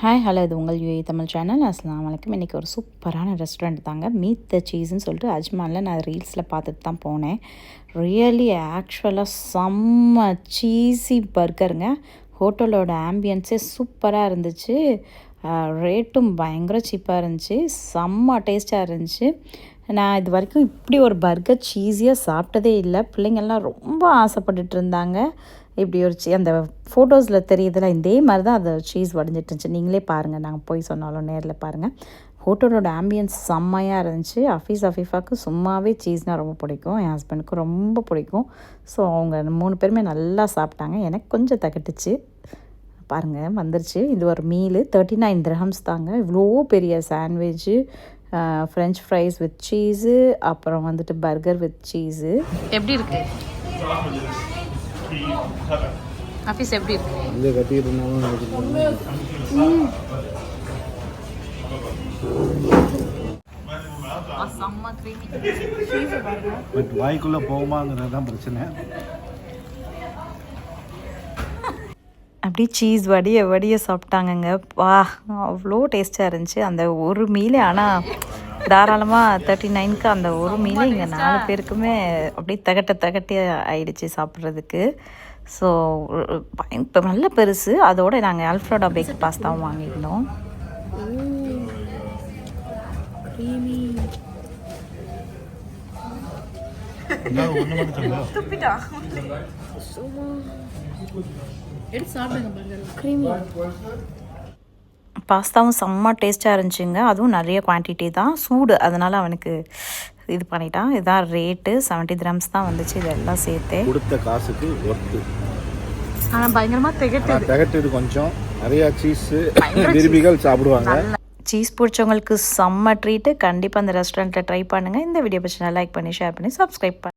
Hi hello இது உங்கள் UA Tamil channel. அஸ்ஸலாமு அலைக்கும். இன்றைக்கி ஒரு சூப்பரான ரெஸ்டாரண்ட் தாங்க, மீட் த சீஸ்ன்னு சொல்லிட்டு அஜ்மானில் நான் ரீல்ஸில் பார்த்துட்டு தான் போனேன். ரியலி ஆக்சுவலாக செம்ம சீஸி பர்கருங்க. ஹோட்டலோட ஆம்பியன்ஸே சூப்பராக இருந்துச்சு. ரேட்டும் பயங்கர சீப்பாக இருந்துச்சு. செம்ம டேஸ்ட்டாக இருந்துச்சு. நான் இது வரைக்கும் இப்படி ஒரு பர்கர் சீஸியாக சாப்பிட்டதே இல்லை. பிள்ளைங்கள்லாம் ரொம்ப ஆசைப்பட்டுட்டு இருந்தாங்க. இப்படி ஒரு அந்த ஃபோட்டோஸில் தெரியுதுல, இதே மாதிரி தான் அது சீஸ் வடிஞ்சிட்டு இருந்துச்சு. நீங்களே பாருங்கள், நாங்கள் போய் சொன்னாலும் நேரில் பாருங்கள். ஹோட்டலோட ஆம்பியன்ஸ் செம்மையாக இருந்துச்சு. அஃபீஃபாவுக்கு சும்மாவே சீஸ்னால் ரொம்ப பிடிக்கும், என் ஹஸ்பண்டுக்கும் ரொம்ப பிடிக்கும். ஸோ அவங்க 3 பேருமே நல்லா சாப்பிட்டாங்க. எனக்கு கொஞ்சம் தகட்டுச்சு. பாருங்கள் வந்துருச்சு. இது ஒரு மீலு 39 திரஹம்ஸ் தாங்க. இவ்வளோ பெரிய sandwich, French fries with cheese, அப்புறம் வந்துட்டு பர்கர் வித் சீஸு. எப்படி இருக்குது ஆஃபீஸ்? எப்படி இருக்கு? இந்த கட்டிட்டு பட் வாய்க்குள்ள போகுமாங்கிறது தான் பிரச்சனை. அப்படி சீஸ் வடிய சாப்பிட்டாங்கங்க. வா, அவ்வளோ டேஸ்ட்டாக இருந்துச்சு அந்த ஒரு மீலே. ஆனால் தாராளமாக 39க்கு அந்த ஒரு மீலே இங்கே 4 பேருக்குமே அப்படியே தகட்டி ஆயிடுச்சு சாப்பிட்றதுக்கு. ஸோ இப்போ நல்ல பெருசு. அதோடு நாங்கள் அல்ஃப்ரடோ பேக் பாஸ்தாவும் வாங்கியிருந்தோம். பாஸ்தாவும் செம்ம டேஸ்ட்டாக இருந்துச்சுங்க. அதுவும் நிறைய குவான்டிட்டி தான், சூடு, அதனால் அவனுக்கு இது பண்ணிட்டான். இதுதான் ரேட்டு, 70 திரம்ஸ் தான் வந்துச்சு. இதெல்லாம் சேர்த்து கொடுத்த காசுக்கு ஒர்த்து. ஆனால் பயங்கரமாக திகட்டுது. கொஞ்சம் நிறையா சீஸு விரும்பிகள் சாப்பிடுவாங்க. சீஸ் பிடிச்சவங்களுக்கு செம்ம ட்ரீட்டு. கண்டிப்பாக அந்த ரெஸ்டாரண்ட்டில் ட்ரை பண்ணுங்கள். இந்த வீடியோ பிடிச்சா லைக் பண்ணி, ஷேர் பண்ணி, சப்ஸ்கிரைப் பண்ணி.